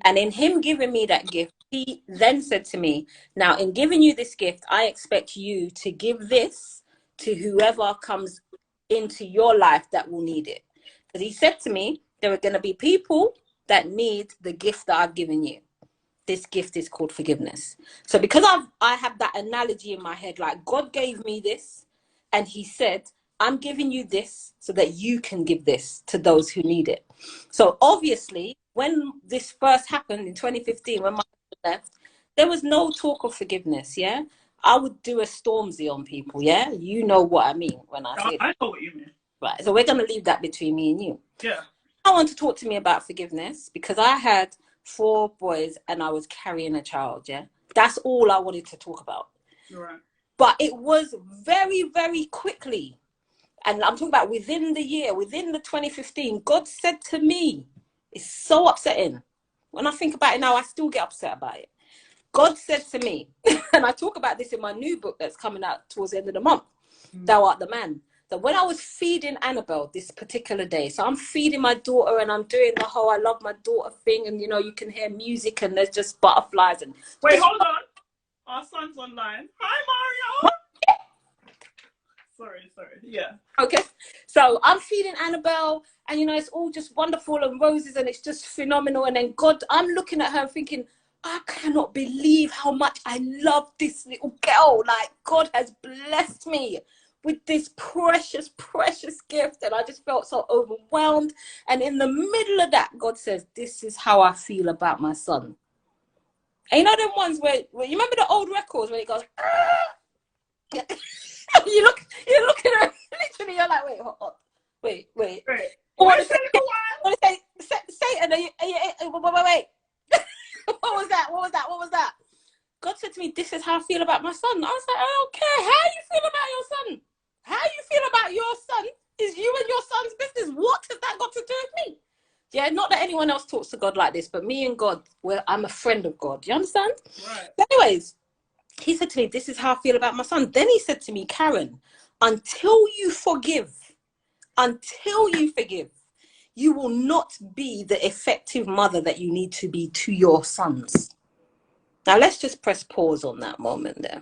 Speaker 2: And in him giving me that gift, he then said to me, now in giving you this gift, I expect you to give this to whoever comes into your life that will need it. Because he said to me, there are going to be people that need the gift that I've given you. This gift is called forgiveness. So because I have that analogy in my head, like God gave me this and he said, I'm giving you this so that you can give this to those who need it. So obviously, when this first happened in 2015, when my husband left, there was no talk of forgiveness, yeah? I would do a Stormzy on people, yeah? You know what I mean when I say that.
Speaker 1: I know what you mean.
Speaker 2: Right, so we're going to leave that between me and you.
Speaker 1: Yeah.
Speaker 2: I want to talk to me about forgiveness because I had 4 boys and I was carrying a child, yeah? That's all I wanted to talk about.
Speaker 1: Right.
Speaker 2: But it was very, very quickly, and I'm talking about within the year, within the 2015, God said to me, it's so upsetting. When I think about it now, I still get upset about it. God said to me, and I talk about this in my new book that's coming out towards the end of the month, Thou Art the Man. That when I was feeding Annabelle this particular day, so I'm feeding my daughter and I'm doing the whole I love my daughter thing, and you know, you can hear music and there's just butterflies and
Speaker 1: wait, hold on. Our son's online. Hi, Mario. Sorry. Yeah.
Speaker 2: Okay. So I'm feeding Annabelle and you know, it's all just wonderful and roses and it's just phenomenal. And then God, I'm looking at her and thinking, I cannot believe how much I love this little girl. Like God has blessed me with this precious, precious gift. And I just felt so overwhelmed. And in the middle of that, God says, this is how I feel about my son. And you know them ones where you remember the old records where it goes, you look at her, literally, you're like, wait.
Speaker 1: Wait.
Speaker 2: What is it? Satan, wait. What was that? God said to me, this is how I feel about my son. I was like, I don't care how you feel about your son. How you feel about your son is you and your son's business. What has that got to do with me? Yeah, not that anyone else talks to God like this, but me and God, I'm a friend of God. You understand?
Speaker 1: Right.
Speaker 2: But anyways, he said to me, this is how I feel about my son. Then he said to me, Karen, until you forgive, you will not be the effective mother that you need to be to your sons. Now, let's just press pause on that moment there.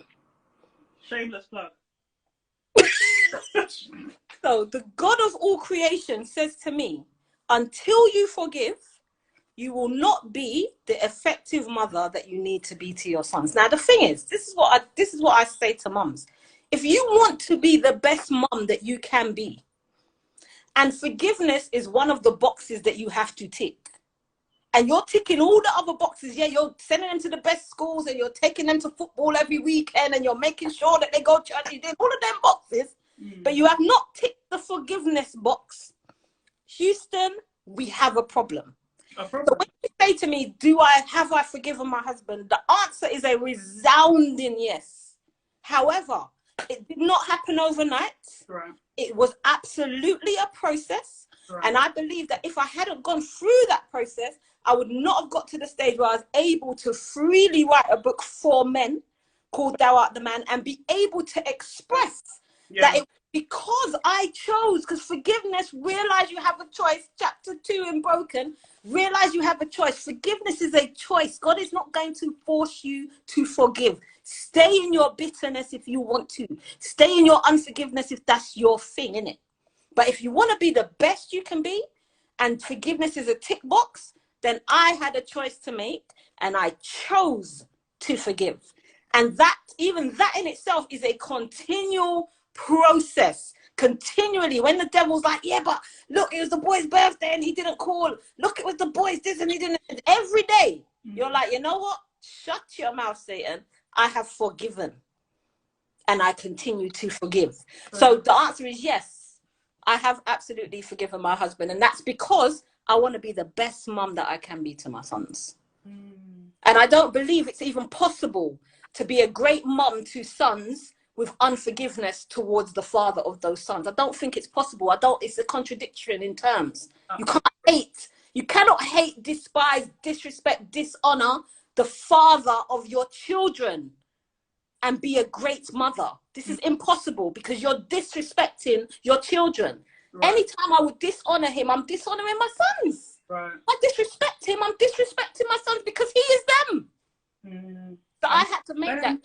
Speaker 1: Shameless plug.
Speaker 2: So the God of all creation says to me, until you forgive, you will not be the effective mother that you need to be to your sons. Now, the thing is, this is what I say to mums. If you want to be the best mum that you can be, and forgiveness is one of the boxes that you have to tick, and you're ticking all the other boxes, yeah, you're sending them to the best schools and you're taking them to football every weekend and you're making sure that they go to church, you did all of them boxes, but you have not ticked the forgiveness box, Houston, we have a problem. So when you say to me, have I forgiven my husband? The answer is a resounding yes. However, it did not happen overnight.
Speaker 1: Right.
Speaker 2: It was absolutely a process. Right. And I believe that if I hadn't gone through that process, I would not have got to the stage where I was able to freely write a book for men called Thou Art the Man and be able to express that it because I chose, because forgiveness, realize you have a choice, chapter 2 in Broken, realize you have a choice. Forgiveness is a choice. God is not going to force you to forgive. Stay in your bitterness if you want to. Stay in your unforgiveness if that's your thing, innit? But if you want to be the best you can be, and forgiveness is a tick box, then I had a choice to make, and I chose to forgive. And that, even that in itself, is a continual process continually, when the devil's like, yeah, but look, it was the boy's birthday and he didn't call. Look, it was the boy's this and he didn't. Every day, you're like, you know what? Shut your mouth, Satan. I have forgiven. And I continue to forgive. So the answer is yes. I have absolutely forgiven my husband. And that's because I want to be the best mum that I can be to my sons. And I don't believe it's even possible to be a great mum to sons with unforgiveness towards the father of those sons. I don't think it's possible. It's a contradiction in terms. You can't hate. You cannot hate, despise, disrespect, dishonor the father of your children and be a great mother. This is impossible because you're disrespecting your children. Right. Anytime I would dishonor him, I'm dishonoring my sons. Right. I disrespect him, I'm disrespecting my sons because he is them. So I had to make that.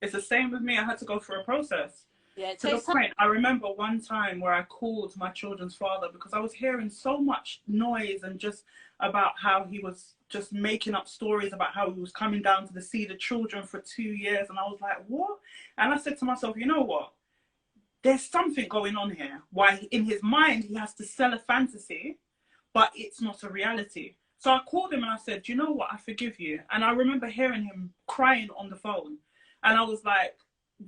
Speaker 1: It's the same with me. I had to go through a process.
Speaker 2: Yeah,
Speaker 1: to the point, I remember one time where I called my children's father because I was hearing so much noise and just about how he was just making up stories about how he was coming down to see the children for 2 years. And I was like, what? And I said to myself, you know what? There's something going on here. Why in his mind, he has to sell a fantasy, but it's not a reality. So I called him and I said, you know what? I forgive you. And I remember hearing him crying on the phone. And I was like,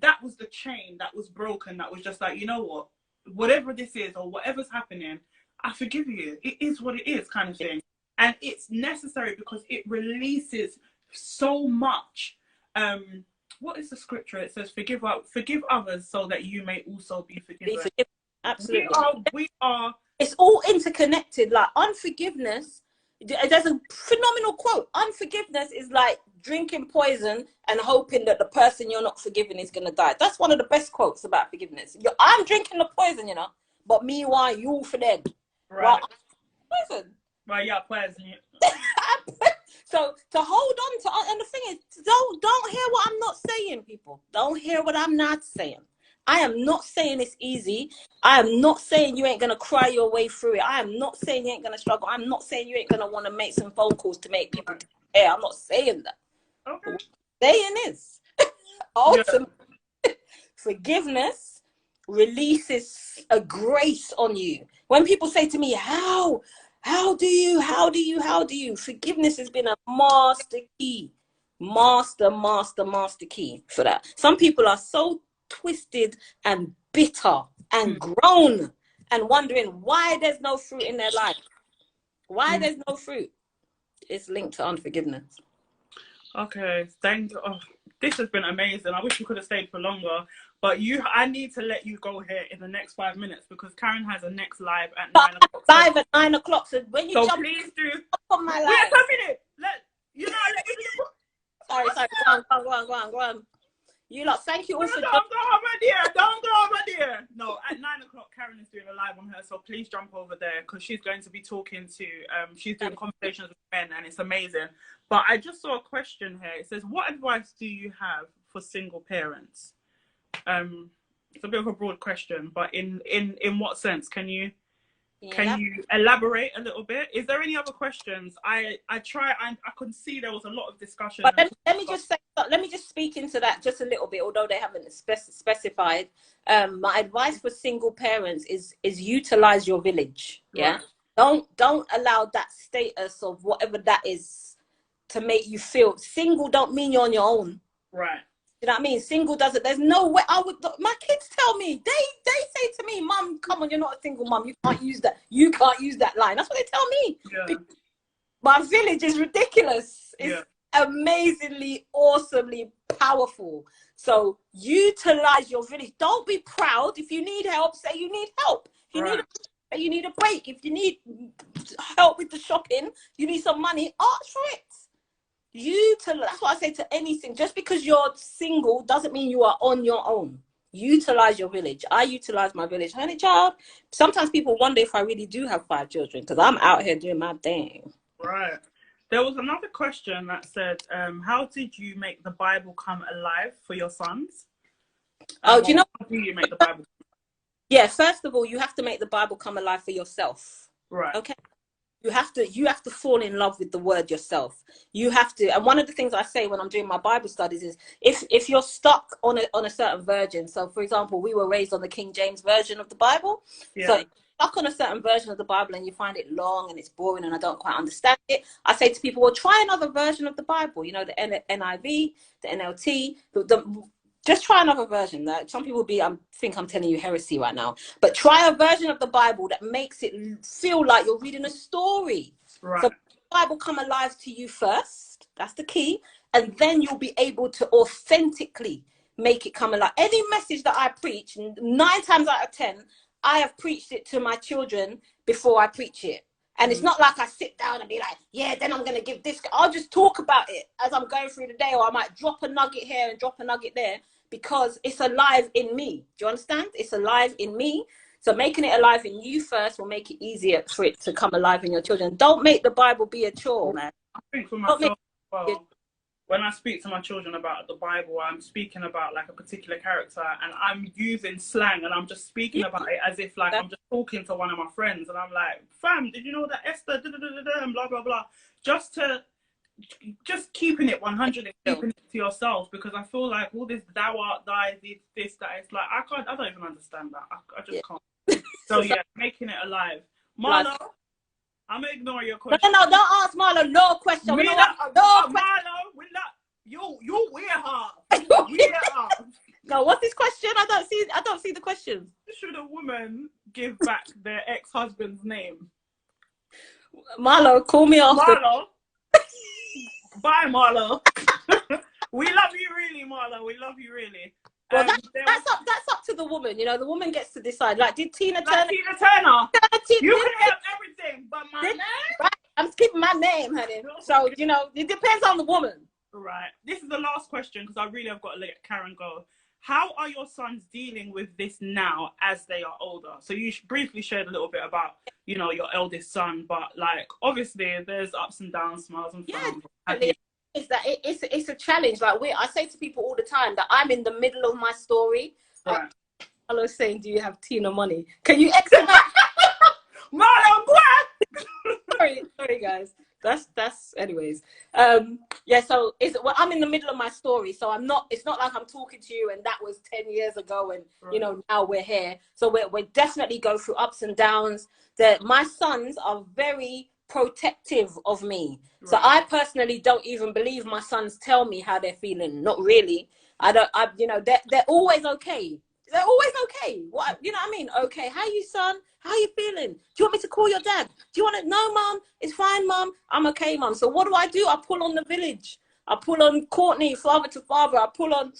Speaker 1: that was the chain that was broken. That was just like, you know what? Whatever this is or whatever's happening, I forgive you. It is what it is, kind of thing. And it's necessary because it releases so much. What is the scripture? It says, forgive others so that you may also be forgiven.
Speaker 2: Absolutely.
Speaker 1: We are.
Speaker 2: It's all interconnected. Like unforgiveness, there's a phenomenal quote. Unforgiveness is like drinking poison and hoping that the person you're not forgiving is going to die. That's one of the best quotes about forgiveness. I'm drinking the poison, you know, but meanwhile, you for dead.
Speaker 1: Right.
Speaker 2: Poison.
Speaker 1: Right, yeah, poison.
Speaker 2: So to hold on to, and the thing is, don't hear what I'm not saying, people. Don't hear what I'm not saying. I am not saying it's easy. I am not saying you ain't going to cry your way through it. I am not saying you ain't going to struggle. I'm not saying you ain't going to want to make some phone calls to make people care. I'm not saying that. Okay. What I'm saying is, ultimately, forgiveness releases a grace on you. When people say to me, how do you? Forgiveness has been a master key. Master key for that. Some people are so twisted and bitter and grown and wondering why there's no fruit in their life. Why there's no fruit? It's linked to unforgiveness.
Speaker 1: Okay, thank you. Oh, this has been amazing. I wish you could have stayed for longer, but I need to let you go here in the next 5 minutes because Karen has a next live at 9 o'clock.
Speaker 2: Live at 9 o'clock. So when you jump,
Speaker 1: please do.
Speaker 2: On my live.
Speaker 1: Wait a minute.
Speaker 2: Sorry. Go on. You lot, thank you all for.
Speaker 1: Don't go over there. No, at 9 o'clock, Karen is doing a live on her, so please jump over there because she's going to be talking to. She's doing conversations with men, and it's amazing. But I just saw a question here. It says, "What advice do you have for single parents?" It's a bit of a broad question, but in what sense? Can you elaborate a little bit? Is there any other questions? I could see there was a lot of discussion.
Speaker 2: But let me just speak into that just a little bit, although they haven't specified. My advice for single parents is utilize your village. Yeah. Right. Don't allow that status of whatever that is to make you feel single. Don't mean you're on your own.
Speaker 1: Right.
Speaker 2: You know what I mean? Single doesn't. There's no way. My kids tell me. They say to me, "Mum, come on, you're not a single mum. You can't use that. You can't use that line." That's what they tell me. Yeah. My village is ridiculous. It's amazingly, awesomely powerful. So utilize your village. Don't be proud. If you need help, say you need help. If you need a break. If you need help with the shopping, you need some money. Ask for it. That's what I say to anything. Just because you're single doesn't mean you are on your own. Utilize your village. I utilize my village. Honey child, sometimes people wonder if I really do have 5 children because I'm out here doing my thing.
Speaker 1: Right. There was another question that said, how did you make the Bible come alive for your sons?
Speaker 2: Do you know?
Speaker 1: How do you make the Bible?
Speaker 2: Yeah, first of all, you have to make the Bible come alive for yourself.
Speaker 1: Right.
Speaker 2: Okay. you have to fall in love with the word yourself. You have to. And one of the things I say when I'm doing my Bible studies is if you're stuck on a certain version. So for example, we were raised on the King James version of the Bible.
Speaker 1: Yeah.
Speaker 2: So if you're stuck on a certain version of the Bible and you find it long and it's boring and I don't quite understand it, I say to people, well, try another version of the Bible. You know, the NIV, the NLT, just try another version. That some people think I'm telling you heresy right now, but try a version of the Bible that makes it feel like you're reading a story.
Speaker 1: Right.
Speaker 2: So the Bible come alive to you first. That's the key, and then you'll be able to authentically make it come alive. Any message that I preach, 9 times out of 10, I have preached it to my children before I preach it. And it's not like I sit down and be like, yeah, then I'm going to give this. I'll just talk about it as I'm going through the day, or I might drop a nugget here and drop a nugget there, because it's alive in me. Do you understand? It's alive in me. So making it alive in you first will make it easier for it to come alive in your children. Don't make the Bible be a chore, man.
Speaker 1: I think for myself as well, when I speak to my children about the Bible, I'm speaking about like a particular character and I'm using slang and I'm just speaking about it as if like I'm just talking to one of my friends and I'm like, fam, did you know that Esther, and blah, blah, blah. Just keeping it 100 and keeping it to yourself, because I feel like all this thou art thy, this, that, it's like, I don't even understand that. I just can't. So yeah, making it alive. Marlo, I'm gonna ignore your question.
Speaker 2: No, don't ask Marlo no question.
Speaker 1: Marlo, we're not. You wear her. You wear her.
Speaker 2: No, what's this question? I don't see the question.
Speaker 1: Should a woman give back their ex-husband's name?
Speaker 2: Marlo, call me after.
Speaker 1: Marlo. Bye, Marlo. We love you really, Marlo. We love you really.
Speaker 2: Well, that's up to the woman. You know, the woman gets to decide. Like, did Tina Turner?
Speaker 1: Tina Turner. You can have everything, but my name.
Speaker 2: Right, I'm skipping my name, honey. So you know, it depends on the woman.
Speaker 1: Right. This is the last question because I really have got to let Karen go. How are your sons dealing with this now as they are older? So you briefly shared a little bit about, you know, your eldest son, but like obviously there's ups and downs, smiles and frowns.
Speaker 2: Yeah, is that it's a challenge. Like I say to people all the time that I'm in the middle of my story.
Speaker 1: Right.
Speaker 2: I was saying, do you have Tina money? Can you exit that?
Speaker 1: Marlon, what?
Speaker 2: sorry guys. That's anyways. Yeah, so I'm in the middle of my story, so it's not like I'm talking to you and that was 10 years ago and you know now we're here. So we're definitely go through ups and downs. That my sons are very protective of me. Right. So I personally don't even believe my sons tell me how they're feeling. Not really. You know, they're always okay. They're always okay. What, you know what I mean? Okay, how you, son? How you feeling? Do you want me to call your dad? Do you want to? No, mom. It's fine, mom. I'm okay, mom. So what do? I pull on the village. I pull on Courtney, father to father. I pull on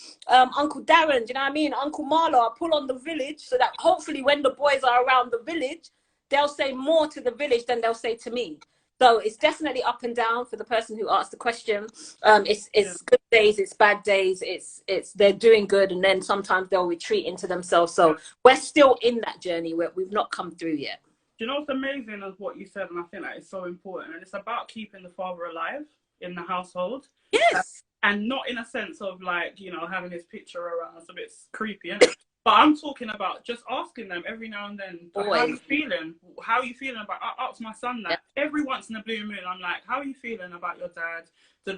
Speaker 2: Uncle Darren. Do you know what I mean? Uncle Marlo. I pull on the village so that hopefully when the boys are around the village, they'll say more to the village than they'll say to me. So it's definitely up and down for the person who asked the question. It's good days, it's bad days, it's they're doing good, and then sometimes they'll retreat into themselves. So we're still in that journey where we've not come through yet.
Speaker 1: Do you know what's amazing is what you said, and I think that is so important, and it's about keeping the father alive in the household.
Speaker 2: Yes.
Speaker 1: And not in a sense of like, you know, having his picture around. It's a bit creepy, isn't it? But I'm talking about just asking them every now and then, how are you feeling? How are you feeling about, I ask my son that every once in a blue moon, I'm like, how are you feeling about your dad?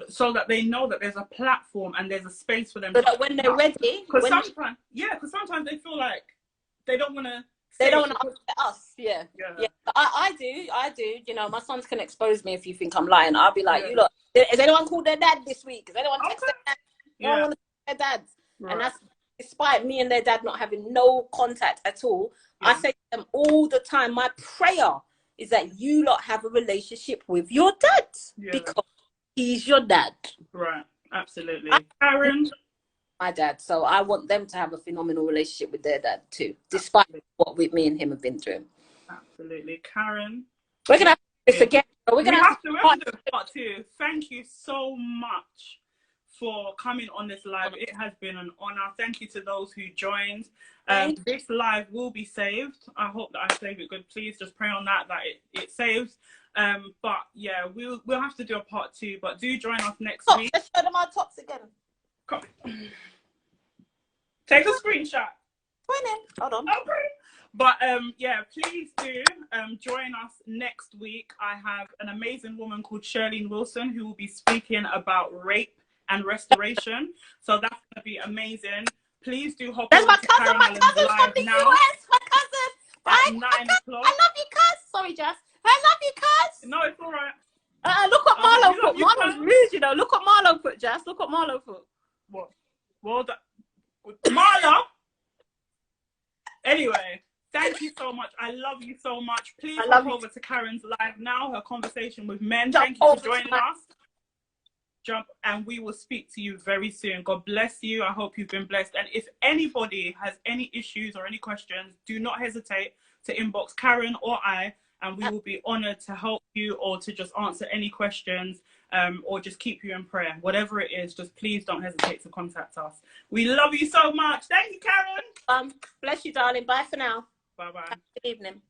Speaker 1: So that they know that there's a platform and there's a space for them.
Speaker 2: So that when they're ready.
Speaker 1: Because sometimes they feel like they don't want to.
Speaker 2: They don't want to upset us. Yeah. I do. You know, my sons can expose me if you think I'm lying. I'll be like, you look, has anyone called their dad this week? Has anyone texted their dad? No one wants to call their dads. Right. And that's despite me and their dad not having no contact at all. I say to them all the time, my prayer is that you lot have a relationship with your dad because he's your dad.
Speaker 1: Right. Absolutely. Karen?
Speaker 2: My dad. So I want them to have a phenomenal relationship with their dad too, despite what me and him have been through.
Speaker 1: Absolutely. Karen?
Speaker 2: We're going to have this again. We're going to have
Speaker 1: to do part 2. Thank you so much for coming on this live. It has been an honor. Thank you to those who joined. This live will be saved. I hope that I save it good. Please just pray on that it saves. But yeah, we'll have to do a part 2. But do join us next week.
Speaker 2: Let's show them our tops again.
Speaker 1: Come. Take a screenshot.
Speaker 2: Hold on.
Speaker 1: Okay. But yeah, please do join us next week. I have an amazing woman called Shirlene Wilson who will be speaking about rape and restoration. So that's going to be amazing. Please do hop
Speaker 2: There's
Speaker 1: over
Speaker 2: my
Speaker 1: to
Speaker 2: cousin,
Speaker 1: Karen Allen's
Speaker 2: from
Speaker 1: live
Speaker 2: the
Speaker 1: now
Speaker 2: US, my cousin.
Speaker 1: at
Speaker 2: Bye,
Speaker 1: 9
Speaker 2: I
Speaker 1: o'clock.
Speaker 2: love you, cuz. Sorry, Jess. I love you, cuz.
Speaker 1: No, it's all right.
Speaker 2: Look what Marlo
Speaker 1: You love
Speaker 2: put.
Speaker 1: you,
Speaker 2: Marlo's rude, you know. Look what Marlo put, Jess. Look what Marlo put.
Speaker 1: What? Well done. Marlo? Anyway, thank you so much. I love you so much. Please hop over to Karen's live now, her conversation with men. Thank you for joining us. And we will speak to you very soon. God bless you. I hope you've been blessed. And if anybody has any issues or any questions, do not hesitate to inbox Karen or I, and we will be honored to help you or to just answer any questions or just keep you in prayer. Whatever it is, just please don't hesitate to contact us. We love you so much. Thank you, Karen.
Speaker 2: Bless you, darling. Bye for now.
Speaker 1: Bye-bye.
Speaker 2: Good evening.